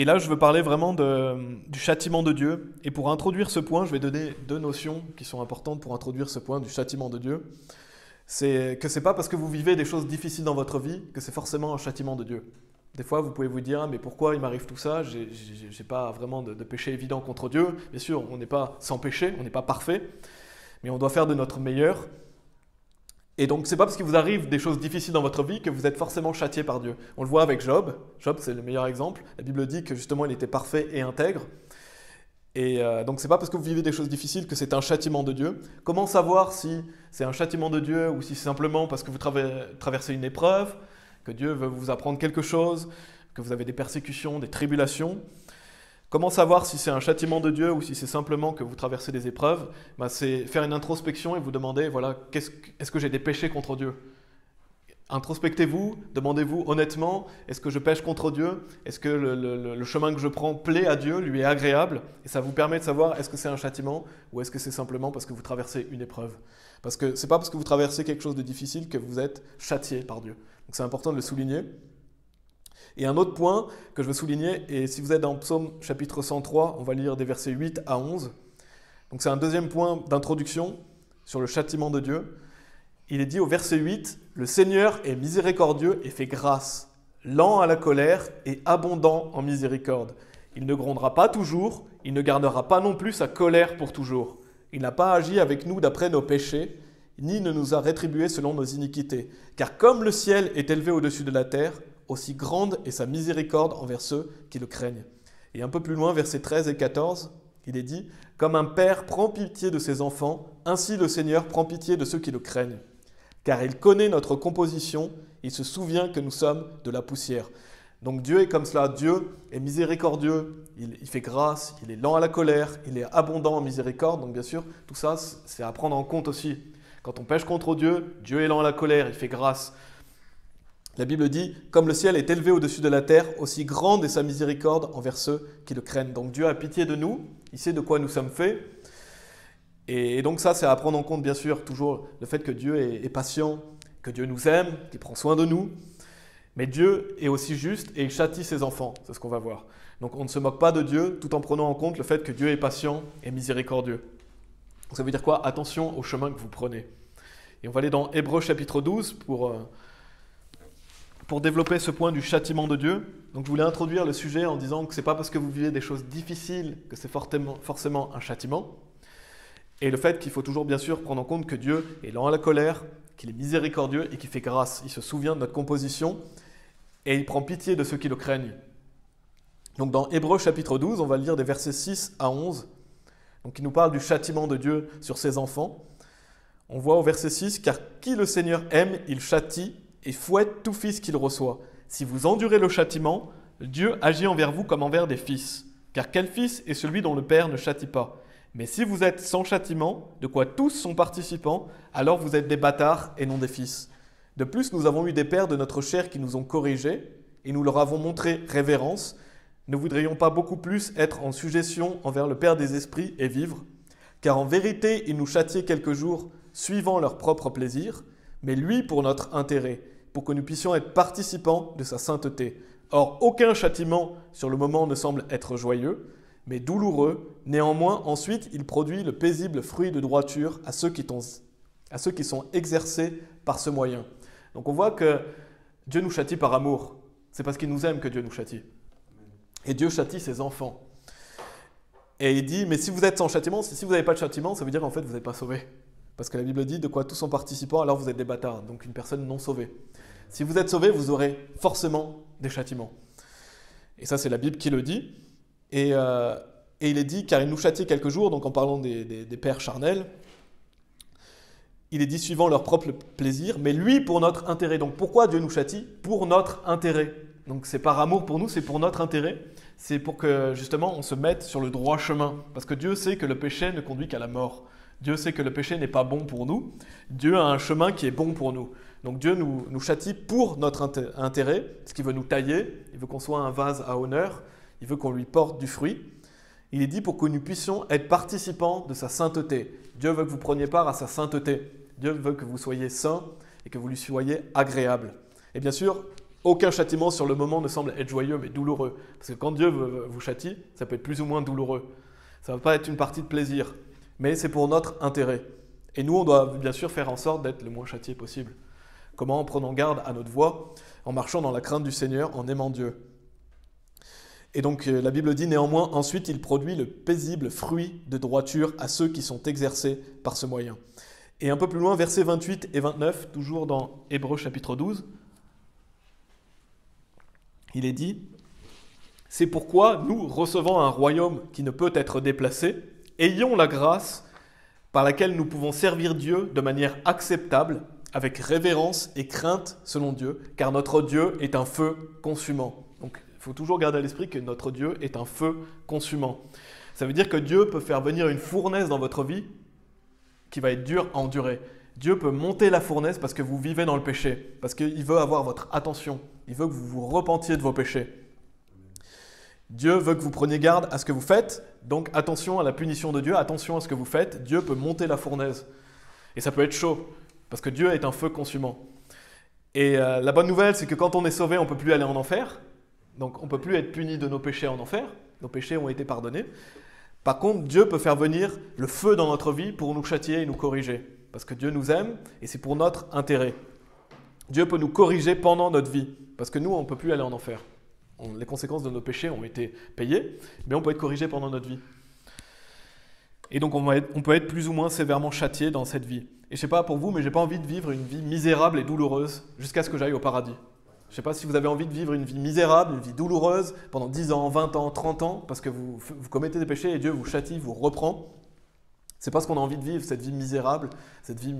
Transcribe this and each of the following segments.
Et là, je veux parler vraiment du châtiment de Dieu. Et pour introduire ce point, je vais donner deux notions qui sont importantes pour introduire ce point du châtiment de Dieu. C'est que ce n'est pas parce que vous vivez des choses difficiles dans votre vie que c'est forcément un châtiment de Dieu. Des fois, vous pouvez vous dire, mais pourquoi il m'arrive tout ça? Je n'ai pas vraiment de péché évident contre Dieu. Bien sûr, on n'est pas sans péché, on n'est pas parfait, mais on doit faire de notre meilleur. Et donc, ce n'est pas parce qu'il vous arrive des choses difficiles dans votre vie que vous êtes forcément châtié par Dieu. On le voit avec Job. Job, c'est le meilleur exemple. La Bible dit que justement, il était parfait et intègre. Et donc, ce n'est pas parce que vous vivez des choses difficiles que c'est un châtiment de Dieu. Comment savoir si c'est un châtiment de Dieu ou si c'est simplement parce que vous traversez une épreuve, que Dieu veut vous apprendre quelque chose, que vous avez des persécutions, des tribulations? Comment savoir si c'est un châtiment de Dieu ou si c'est simplement que vous traversez des épreuves? C'est faire une introspection et vous demander, voilà, est-ce que j'ai des péchés contre Dieu? Introspectez-vous, demandez-vous honnêtement, est-ce que je pêche contre Dieu? Est-ce que le chemin que je prends plaît à Dieu, lui est agréable? Et ça vous permet de savoir est-ce que c'est un châtiment ou est-ce que c'est simplement parce que vous traversez une épreuve? Parce que ce n'est pas parce que vous traversez quelque chose de difficile que vous êtes châtié par Dieu. Donc c'est important de le souligner. Et un autre point que je veux souligner, et si vous êtes dans Psaume chapitre 103, on va lire des versets 8 à 11. Donc c'est un deuxième point d'introduction sur le châtiment de Dieu. Il est dit au verset 8, « Le Seigneur est miséricordieux et fait grâce, lent à la colère et abondant en miséricorde. Il ne grondera pas toujours, il ne gardera pas non plus sa colère pour toujours. Il n'a pas agi avec nous d'après nos péchés, ni ne nous a rétribués selon nos iniquités. Car comme le ciel est élevé au-dessus de la terre, aussi grande est sa miséricorde envers ceux qui le craignent. » Et un peu plus loin, versets 13 et 14, il est dit « Comme un père prend pitié de ses enfants, ainsi le Seigneur prend pitié de ceux qui le craignent. Car il connaît notre composition, il se souvient que nous sommes de la poussière. » Donc Dieu est comme cela, Dieu est miséricordieux, il fait grâce, il est lent à la colère, il est abondant en miséricorde. Donc bien sûr, tout ça, c'est à prendre en compte aussi. Quand on pêche contre Dieu, Dieu est lent à la colère, il fait grâce. La Bible dit, comme le ciel est élevé au-dessus de la terre, aussi grande est sa miséricorde envers ceux qui le craignent. Donc Dieu a pitié de nous, il sait de quoi nous sommes faits. Et donc ça, c'est à prendre en compte, bien sûr, toujours le fait que Dieu est patient, que Dieu nous aime, qu'il prend soin de nous. Mais Dieu est aussi juste et il châtie ses enfants, c'est ce qu'on va voir. Donc on ne se moque pas de Dieu tout en prenant en compte le fait que Dieu est patient et miséricordieux. Donc ça veut dire quoi? Attention au chemin que vous prenez. Et on va aller dans Hébreux chapitre 12 pour développer ce point du châtiment de Dieu. Donc je voulais introduire le sujet en disant que ce n'est pas parce que vous vivez des choses difficiles que c'est forcément un châtiment. Et le fait qu'il faut toujours bien sûr prendre en compte que Dieu est lent à la colère, qu'il est miséricordieux et qu'il fait grâce. Il se souvient de notre composition et il prend pitié de ceux qui le craignent. Donc dans Hébreux chapitre 12, on va lire des versets 6 à 11. Donc il nous parle du châtiment de Dieu sur ses enfants. On voit au verset 6, « Car qui le Seigneur aime, il châtie et fouette tout fils qu'il reçoit. Si vous endurez le châtiment, Dieu agit envers vous comme envers des fils. Car quel fils est celui dont le Père ne châtie pas? Mais si vous êtes sans châtiment, de quoi tous sont participants, alors vous êtes des bâtards et non des fils. De plus, nous avons eu des pères de notre chair qui nous ont corrigés, et nous leur avons montré révérence. Ne voudrions pas beaucoup plus être en sujétion envers le Père des esprits et vivre? Car en vérité, ils nous châtiaient quelques jours, suivant leur propre plaisir, mais lui pour notre intérêt, pour que nous puissions être participants de sa sainteté. Or, aucun châtiment sur le moment ne semble être joyeux, mais douloureux. Néanmoins, ensuite, il produit le paisible fruit de droiture à ceux qui sont exercés par ce moyen. Donc on voit que Dieu nous châtie par amour. C'est parce qu'il nous aime que Dieu nous châtie. Et Dieu châtie ses enfants. Et il dit, mais si vous êtes sans châtiment, si vous n'avez pas de châtiment, ça veut dire en fait vous n'êtes pas sauvé. Parce que la Bible dit, de quoi tous sont participants, alors vous êtes des bâtards, donc une personne non sauvée. Si vous êtes sauvé, vous aurez forcément des châtiments. Et ça, c'est la Bible qui le dit. Et il est dit, car il nous châtie quelques jours, donc en parlant des pères charnels, il est dit suivant leur propre plaisir, mais lui pour notre intérêt. Donc pourquoi Dieu nous châtie? Pour notre intérêt. Donc c'est par amour pour nous, c'est pour notre intérêt. C'est pour que justement on se mette sur le droit chemin. Parce que Dieu sait que le péché ne conduit qu'à la mort. Dieu sait que le péché n'est pas bon pour nous. Dieu a un chemin qui est bon pour nous. Donc Dieu nous châtie pour notre intérêt, parce qu'il veut nous tailler, il veut qu'on soit un vase à honneur, il veut qu'on lui porte du fruit. Il est dit pour que nous puissions être participants de sa sainteté. Dieu veut que vous preniez part à sa sainteté. Dieu veut que vous soyez saints et que vous lui soyez agréables. Et bien sûr, Aucun châtiment sur le moment ne semble être joyeux, mais douloureux. Parce que quand Dieu vous châtie, ça peut être plus ou moins douloureux. Ça ne va pas être une partie de plaisir, mais c'est pour notre intérêt. Et nous, on doit bien sûr faire en sorte d'être le moins châtié possible. Comment? En prenant garde à notre voie, en marchant dans la crainte du Seigneur, en aimant Dieu. Et donc la Bible dit néanmoins, ensuite il produit le paisible fruit de droiture à ceux qui sont exercés par ce moyen. Et un peu plus loin, versets 28 et 29, toujours dans Hébreux chapitre 12, il est dit, « C'est pourquoi nous, recevant un royaume qui ne peut être déplacé, ayons la grâce par laquelle nous pouvons servir Dieu de manière acceptable, avec révérence et crainte selon Dieu, car notre Dieu est un feu consumant. » Donc, il faut toujours garder à l'esprit que notre Dieu est un feu consumant. Ça veut dire que Dieu peut faire venir une fournaise dans votre vie qui va être dure à endurer. Dieu peut monter la fournaise parce que vous vivez dans le péché, parce qu'il veut avoir votre attention. Il veut que vous vous repentiez de vos péchés. Dieu veut que vous preniez garde à ce que vous faites, donc attention à la punition de Dieu, attention à ce que vous faites. Dieu peut monter la fournaise. Et ça peut être chaud, parce que Dieu est un feu consumant. Et la bonne nouvelle, c'est que quand on est sauvé, on ne peut plus aller en enfer. Donc on ne peut plus être puni de nos péchés en enfer. Nos péchés ont été pardonnés. Par contre, Dieu peut faire venir le feu dans notre vie pour nous châtier et nous corriger. Parce que Dieu nous aime et c'est pour notre intérêt. Dieu peut nous corriger pendant notre vie. Parce que nous, on ne peut plus aller en enfer. Les conséquences de nos péchés ont été payées, mais on peut être corrigé pendant notre vie. Et donc on peut être plus ou moins sévèrement châtié dans cette vie. Et je ne sais pas pour vous, mais je n'ai pas envie de vivre une vie misérable et douloureuse jusqu'à ce que j'aille au paradis. Je ne sais pas si vous avez envie de vivre une vie misérable, une vie douloureuse pendant 10 ans, 20 ans, 30 ans, parce que vous commettez des péchés et Dieu vous châtie, vous reprend. C'est pas ce qu'on a envie de vivre, cette vie misérable, cette vie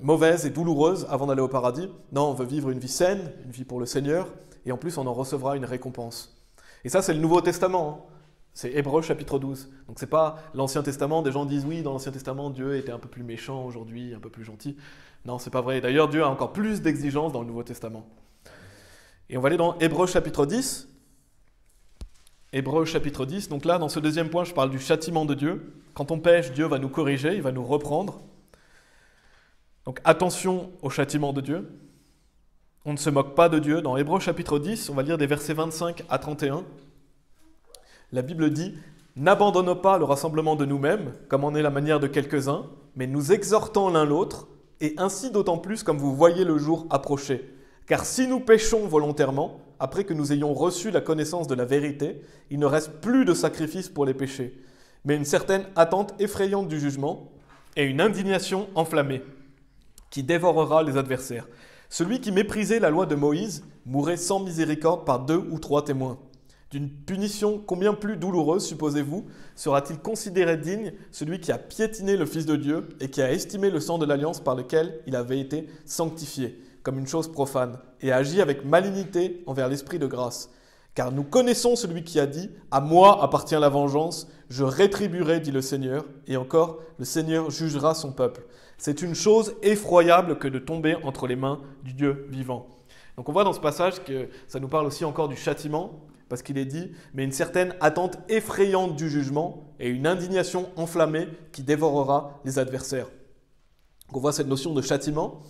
mauvaise et douloureuse avant d'aller au paradis. Non, on veut vivre une vie saine, une vie pour le Seigneur, et en plus on en recevra une récompense. Et ça, c'est le Nouveau Testament. C'est Hébreux chapitre 12. Donc c'est pas l'Ancien Testament. Des gens disent oui, dans l'Ancien Testament, Dieu était un peu plus méchant aujourd'hui, un peu plus gentil. Non, c'est pas vrai. D'ailleurs, Dieu a encore plus d'exigences dans le Nouveau Testament. Et on va aller dans Hébreux chapitre 10. Hébreux chapitre 10. Donc là, dans ce deuxième point, je parle du châtiment de Dieu. Quand on pêche, Dieu va nous corriger, il va nous reprendre. Donc attention au châtiment de Dieu. On ne se moque pas de Dieu. Dans Hébreux chapitre 10, on va lire des versets 25 à 31. La Bible dit « N'abandonnons pas le rassemblement de nous-mêmes, comme en est la manière de quelques-uns, mais nous exhortons l'un l'autre, et ainsi d'autant plus comme vous voyez le jour approcher. Car si nous péchons volontairement, après que nous ayons reçu la connaissance de la vérité, il ne reste plus de sacrifice pour les péchés, mais une certaine attente effrayante du jugement et une indignation enflammée, qui dévorera les adversaires. Celui qui méprisait la loi de Moïse mourrait sans miséricorde par 2 ou 3 témoins. D'une punition combien plus douloureuse, supposez-vous, sera-t-il considéré digne celui qui a piétiné le Fils de Dieu et qui a estimé le sang de l'alliance par lequel il avait été sanctifié, comme une chose profane, et a agi avec malignité envers l'Esprit de grâce. Car nous connaissons celui qui a dit « À moi appartient la vengeance, je rétribuerai, dit le Seigneur, et encore, le Seigneur jugera son peuple. C'est une chose effroyable que de tomber entre les mains du Dieu vivant. » Donc on voit dans ce passage que ça nous parle aussi encore du châtiment, parce qu'il est dit « Mais une certaine attente effrayante du jugement et une indignation enflammée qui dévorera les adversaires. » Donc on voit cette notion de châtiment.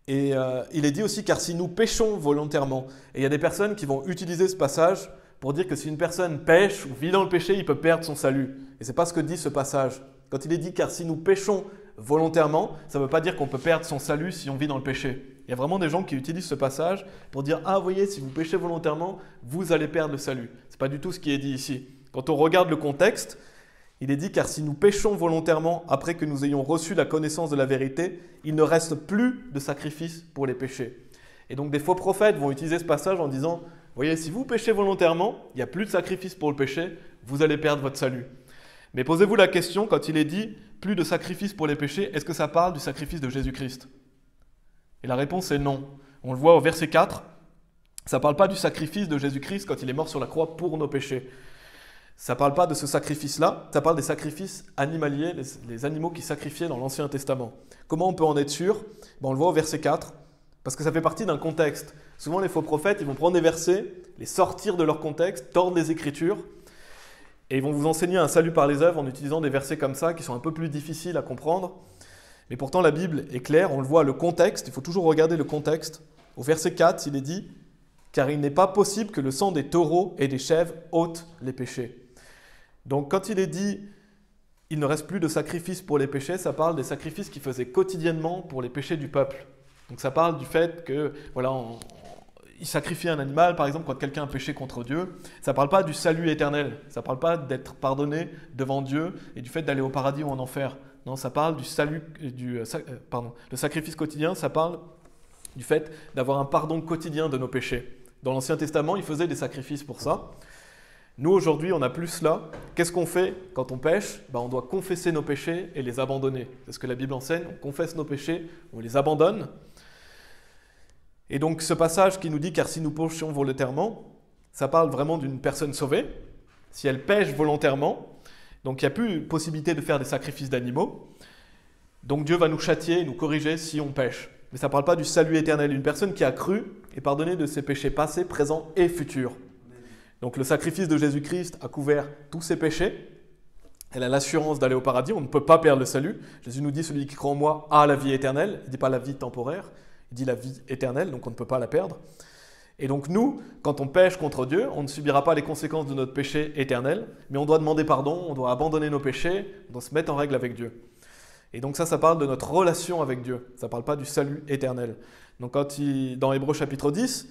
Et il est dit aussi « Car si nous péchons volontairement », et il y a des personnes qui vont utiliser ce passage pour dire que si une personne pêche ou vit dans le péché, il peut perdre son salut. Et ce n'est pas ce que dit ce passage. Quand il est dit « Car si nous péchons volontairement », ça ne veut pas dire qu'on peut perdre son salut si on vit dans le péché. Il y a vraiment des gens qui utilisent ce passage pour dire « Ah, vous voyez, si vous péchez volontairement, vous allez perdre le salut. » Ce n'est pas du tout ce qui est dit ici. Quand on regarde le contexte, il est dit « Car si nous péchons volontairement après que nous ayons reçu la connaissance de la vérité, il ne reste plus de sacrifice pour les péchés. » Et donc des faux prophètes vont utiliser ce passage en disant « Vous voyez, si vous péchez volontairement, il n'y a plus de sacrifice pour le péché, vous allez perdre votre salut. » Mais posez-vous la question, quand il est dit « Plus de sacrifice pour les péchés », est-ce que ça parle du sacrifice de Jésus-Christ ? Et la réponse est non. On le voit au verset 4, ça ne parle pas du sacrifice de Jésus-Christ quand il est mort sur la croix pour nos péchés. Ça ne parle pas de ce sacrifice-là, ça parle des sacrifices animaliers, les animaux qui sacrifiaient dans l'Ancien Testament. Comment on peut en être sûr ? On le voit au verset 4, parce que ça fait partie d'un contexte. Souvent les faux prophètes, ils vont prendre des versets, les sortir de leur contexte, tordre les Écritures, et ils vont vous enseigner un salut par les œuvres en utilisant des versets comme ça qui sont un peu plus difficiles à comprendre. Mais pourtant, la Bible est claire, on le voit, le contexte, il faut toujours regarder le contexte. Au verset 4, il est dit « Car il n'est pas possible que le sang des taureaux et des chèvres ôte les péchés. » Donc quand il est dit « Il ne reste plus de sacrifices pour les péchés », ça parle des sacrifices qu'ils faisaient quotidiennement pour les péchés du peuple. Donc ça parle du fait que, voilà, il sacrifie un animal, par exemple, quand quelqu'un a péché contre Dieu. Ça ne parle pas du salut éternel, ça ne parle pas d'être pardonné devant Dieu et du fait d'aller au paradis ou en enfer. Non, ça parle du salut, le sacrifice quotidien, ça parle du fait d'avoir un pardon quotidien de nos péchés. Dans l'Ancien Testament, ils faisaient des sacrifices pour ça. Nous, aujourd'hui, on n'a plus cela. Qu'est-ce qu'on fait quand on pêche? On doit confesser nos péchés et les abandonner. C'est ce que la Bible enseigne. On confesse nos péchés, on les abandonne. Et donc, ce passage qui nous dit « Car si nous péchons volontairement », ça parle vraiment d'une personne sauvée. Si elle pêche volontairement, donc il n'y a plus possibilité de faire des sacrifices d'animaux. Donc Dieu va nous châtier, nous corriger si on pêche. Mais ça ne parle pas du salut éternel. Une personne qui a cru est pardonnée de ses péchés passés, présents et futurs. Donc le sacrifice de Jésus-Christ a couvert tous ses péchés. Elle a l'assurance d'aller au paradis. On ne peut pas perdre le salut. Jésus nous dit « Celui qui croit en moi a la vie éternelle ». Il ne dit pas la vie temporaire, il dit la vie éternelle, donc on ne peut pas la perdre. Et donc nous, quand on pêche contre Dieu, on ne subira pas les conséquences de notre péché éternel, mais on doit demander pardon, on doit abandonner nos péchés, on doit se mettre en règle avec Dieu. Et donc ça parle de notre relation avec Dieu, ça ne parle pas du salut éternel. Donc dans Hébreux chapitre 10,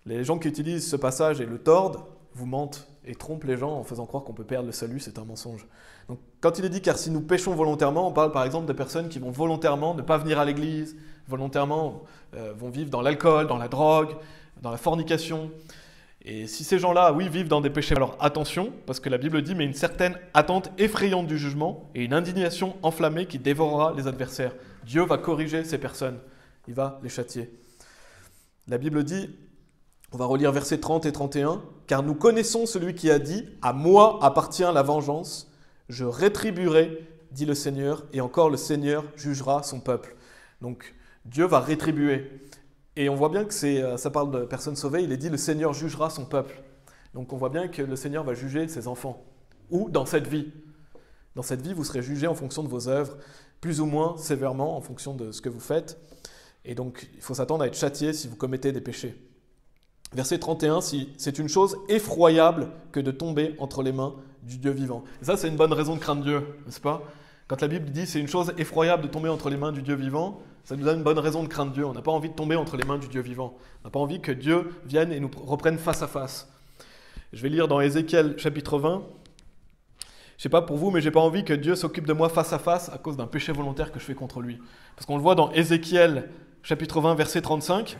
les gens qui utilisent ce passage et le tordent, vous mentent et trompent les gens en faisant croire qu'on peut perdre le salut, c'est un mensonge. Donc quand il est dit « car si nous péchons volontairement », on parle par exemple de personnes qui vont volontairement ne pas venir à l'église, volontairement vont vivre dans l'alcool, dans la drogue, dans la fornication. Et si ces gens-là, oui, vivent dans des péchés, alors attention, parce que la Bible dit « mais une certaine attente effrayante du jugement et une indignation enflammée qui dévorera les adversaires ». Dieu va corriger ces personnes, il va les châtier. La Bible dit, on va relire versets 30 et 31, « Car nous connaissons celui qui a dit « À moi appartient la vengeance, je rétribuerai, dit le Seigneur, et encore le Seigneur jugera son peuple. » Donc Dieu va rétribuer. Et on voit bien que ça parle de personnes sauvées, il est dit « Le Seigneur jugera son peuple ». Donc on voit bien que le Seigneur va juger ses enfants. Ou dans cette vie. Dans cette vie, vous serez jugés en fonction de vos œuvres, plus ou moins sévèrement en fonction de ce que vous faites. Et donc il faut s'attendre à être châtié si vous commettez des péchés. Verset 31, c'est une chose effroyable que de tomber entre les mains du Dieu vivant. Et ça, c'est une bonne raison de craindre Dieu, n'est-ce pas? Quand la Bible dit c'est une chose effroyable de tomber entre les mains du Dieu vivant, ça nous donne une bonne raison de craindre Dieu. On n'a pas envie de tomber entre les mains du Dieu vivant. On n'a pas envie que Dieu vienne et nous reprenne face à face. Je vais lire dans Ézéchiel chapitre 20. Je ne sais pas pour vous, mais je n'ai pas envie que Dieu s'occupe de moi face à face à cause d'un péché volontaire que je fais contre lui. Parce qu'on le voit dans Ézéchiel chapitre 20, verset 35.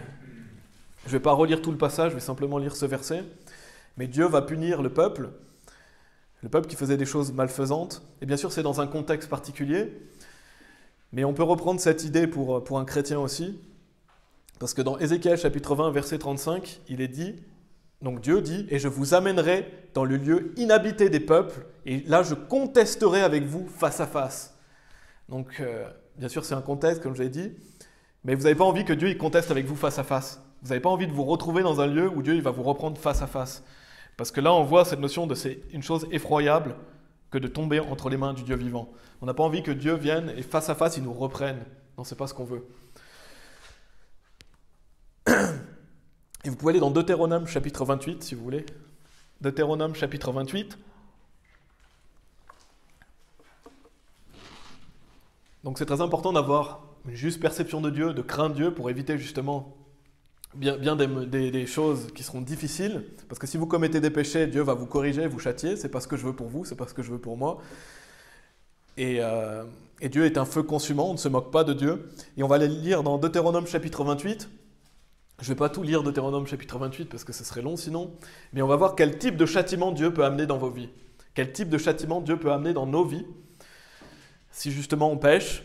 Je ne vais pas relire tout le passage, je vais simplement lire ce verset. Mais Dieu va punir le peuple qui faisait des choses malfaisantes. Et bien sûr, c'est dans un contexte particulier. Mais on peut reprendre cette idée pour un chrétien aussi. Parce que dans Ézéchiel chapitre 20, verset 35, il est dit, donc Dieu dit, « Et je vous amènerai dans le lieu inhabité des peuples, et là je contesterai avec vous face à face. » Donc, bien sûr, c'est un contexte, comme je l'ai dit, mais vous n'avez pas envie que Dieu il conteste avec vous face à face. Vous n'avez pas envie de vous retrouver dans un lieu où Dieu il va vous reprendre face à face. Parce que là, on voit cette notion de c'est une chose effroyable que de tomber entre les mains du Dieu vivant. On n'a pas envie que Dieu vienne et face à face, il nous reprenne. Non, ce n'est pas ce qu'on veut. Et vous pouvez aller dans Deutéronome chapitre 28, si vous voulez. Deutéronome chapitre 28. Donc c'est très important d'avoir une juste perception de Dieu, de craindre Dieu pour éviter justement bien des choses qui seront difficiles. Parce que si vous commettez des péchés, Dieu va vous corriger, vous châtier. C'est pas ce que je veux pour vous, c'est pas ce que je veux pour moi. Et Dieu est un feu consumant, on ne se moque pas de Dieu. Et on va aller lire dans Deutéronome chapitre 28. Je ne vais pas tout lire Deutéronome chapitre 28 parce que ce serait long sinon. Mais on va voir quel type de châtiment Dieu peut amener dans vos vies. Quel type de châtiment Dieu peut amener dans nos vies si justement on pêche.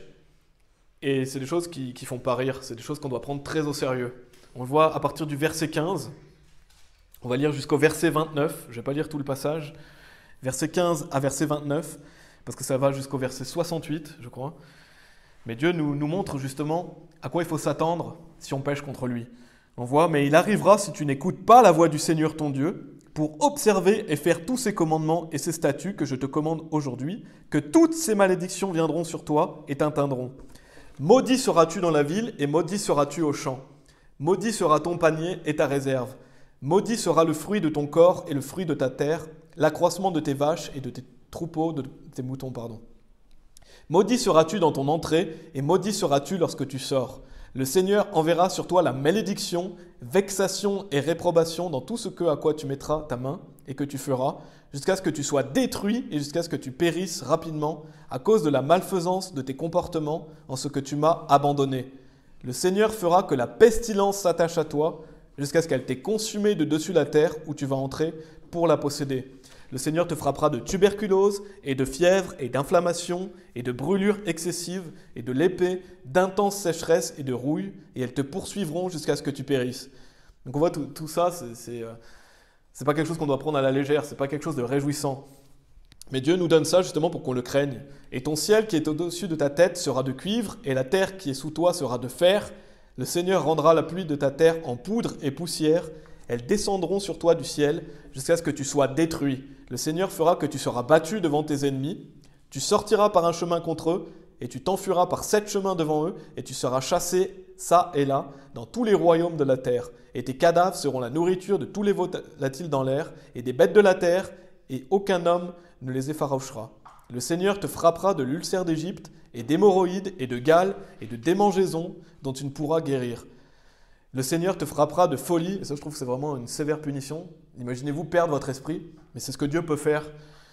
Et c'est des choses qui font pas rire, c'est des choses qu'on doit prendre très au sérieux. On le voit à partir du verset 15. On va lire jusqu'au verset 29. Je ne vais pas lire tout le passage. Verset 15 à verset 29, parce que ça va jusqu'au verset 68, je crois. Mais Dieu nous montre justement à quoi il faut s'attendre si on pêche contre lui. On voit, mais il arrivera si tu n'écoutes pas la voix du Seigneur ton Dieu, pour observer et faire tous ses commandements et ses statuts que je te commande aujourd'hui, que toutes ces malédictions viendront sur toi et t'atteindront. Maudit seras-tu dans la ville et maudit seras-tu au champ. Maudit sera ton panier et ta réserve. Maudit sera le fruit de ton corps et le fruit de ta terre, l'accroissement de tes vaches et de tes troupeaux, de tes moutons, pardon. Maudit seras-tu dans ton entrée, et maudit seras-tu lorsque tu sors. Le Seigneur enverra sur toi la malédiction, vexation et réprobation dans tout ce à quoi tu mettras ta main et que tu feras, jusqu'à ce que tu sois détruit et jusqu'à ce que tu périsses rapidement à cause de la malfaisance de tes comportements en ce que tu m'as abandonné. Le Seigneur fera que la pestilence s'attache à toi jusqu'à ce qu'elle t'ait consumé de dessus la terre où tu vas entrer pour la posséder. Le Seigneur te frappera de tuberculose et de fièvre et d'inflammation et de brûlures excessives et de l'épée, d'intenses sécheresses et de rouille, et elles te poursuivront jusqu'à ce que tu périsses. Donc on voit tout ça, c'est pas quelque chose qu'on doit prendre à la légère, c'est pas quelque chose de réjouissant. Mais Dieu nous donne ça justement pour qu'on le craigne. Et ton ciel qui est au-dessus de ta tête sera de cuivre, et la terre qui est sous toi sera de fer. Le Seigneur rendra la pluie de ta terre en poudre et poussière. Elles descendront sur toi du ciel jusqu'à ce que tu sois détruit. Le Seigneur fera que tu seras battu devant tes ennemis. Tu sortiras par un chemin contre eux, et tu t'enfuiras par 7 chemins devant eux, et tu seras chassé ça et là dans tous les royaumes de la terre. Et tes cadavres seront la nourriture de tous les volatiles dans l'air, et des bêtes de la terre, et aucun homme ne les effarouchera. Le Seigneur te frappera de l'ulcère d'Égypte, et d'hémorroïdes, et de gale, et de démangeaisons dont tu ne pourras guérir. Le Seigneur te frappera de folie, et ça je trouve que c'est vraiment une sévère punition. Imaginez-vous perdre votre esprit, mais c'est ce que Dieu peut faire.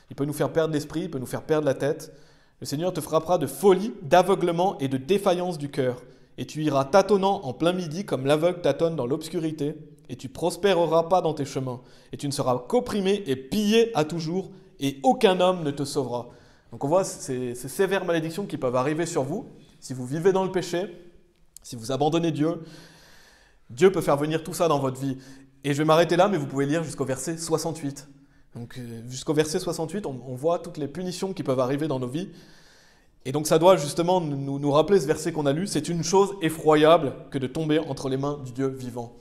Il peut nous faire perdre l'esprit, il peut nous faire perdre la tête. Le Seigneur te frappera de folie, d'aveuglement et de défaillance du cœur. Et tu iras tâtonnant en plein midi comme l'aveugle tâtonne dans l'obscurité, et tu prospéreras pas dans tes chemins. Et tu ne seras qu'opprimé et pillé à toujours, et aucun homme ne te sauvera. Donc on voit ces sévères malédictions qui peuvent arriver sur vous, si vous vivez dans le péché, si vous abandonnez Dieu. Dieu peut faire venir tout ça dans votre vie. Et je vais m'arrêter là, mais vous pouvez lire jusqu'au verset 68. Donc jusqu'au verset 68, on voit toutes les punitions qui peuvent arriver dans nos vies. Et donc ça doit justement nous rappeler ce verset qu'on a lu. C'est une chose effroyable que de tomber entre les mains du Dieu vivant.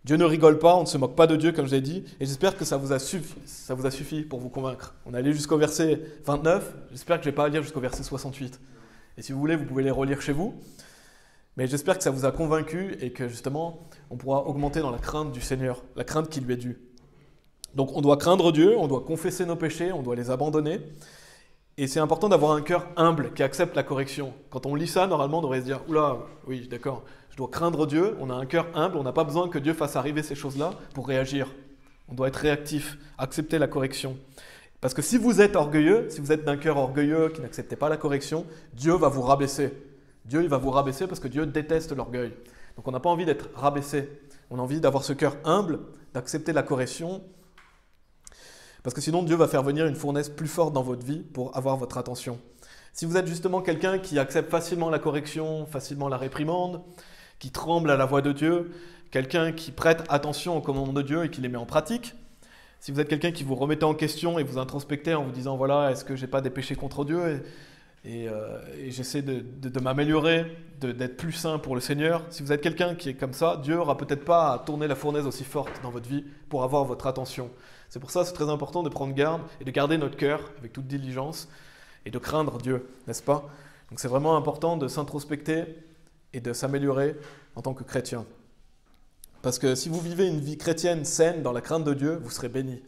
Dieu ne rigole pas, on ne se moque pas de Dieu comme je l'ai dit. Et j'espère que ça vous a suffi pour vous convaincre. On a lu jusqu'au verset 29, j'espère que je ne vais pas lire jusqu'au verset 68. Et si vous voulez, vous pouvez les relire chez vous. Mais j'espère que ça vous a convaincu et que justement, on pourra augmenter dans la crainte du Seigneur, la crainte qui lui est due. Donc on doit craindre Dieu, on doit confesser nos péchés, on doit les abandonner. Et c'est important d'avoir un cœur humble qui accepte la correction. Quand on lit ça, normalement, on devrait se dire « Oula, oui, d'accord, je dois craindre Dieu, on a un cœur humble, on n'a pas besoin que Dieu fasse arriver ces choses-là pour réagir. On doit être réactif, accepter la correction. Parce que si vous êtes orgueilleux, si vous êtes d'un cœur orgueilleux qui n'acceptez pas la correction, Dieu va vous rabaisser. Dieu, il va vous rabaisser parce que Dieu déteste l'orgueil. Donc on n'a pas envie d'être rabaissé. On a envie d'avoir ce cœur humble, d'accepter la correction. Parce que sinon, Dieu va faire venir une fournaise plus forte dans votre vie pour avoir votre attention. Si vous êtes justement quelqu'un qui accepte facilement la correction, facilement la réprimande, qui tremble à la voix de Dieu, quelqu'un qui prête attention aux commandements de Dieu et qui les met en pratique, si vous êtes quelqu'un qui vous remettez en question et vous introspectez en vous disant « Voilà, est-ce que je n'ai pas des péchés contre Dieu ?» et j'essaie de m'améliorer, d'être plus saint pour le Seigneur. Si vous êtes quelqu'un qui est comme ça, Dieu n'aura peut-être pas à tourner la fournaise aussi forte dans votre vie pour avoir votre attention. C'est pour ça que c'est très important de prendre garde et de garder notre cœur avec toute diligence et de craindre Dieu, n'est-ce pas? Donc c'est vraiment important de s'introspecter et de s'améliorer en tant que chrétien. Parce que si vous vivez une vie chrétienne saine dans la crainte de Dieu, vous serez bénis.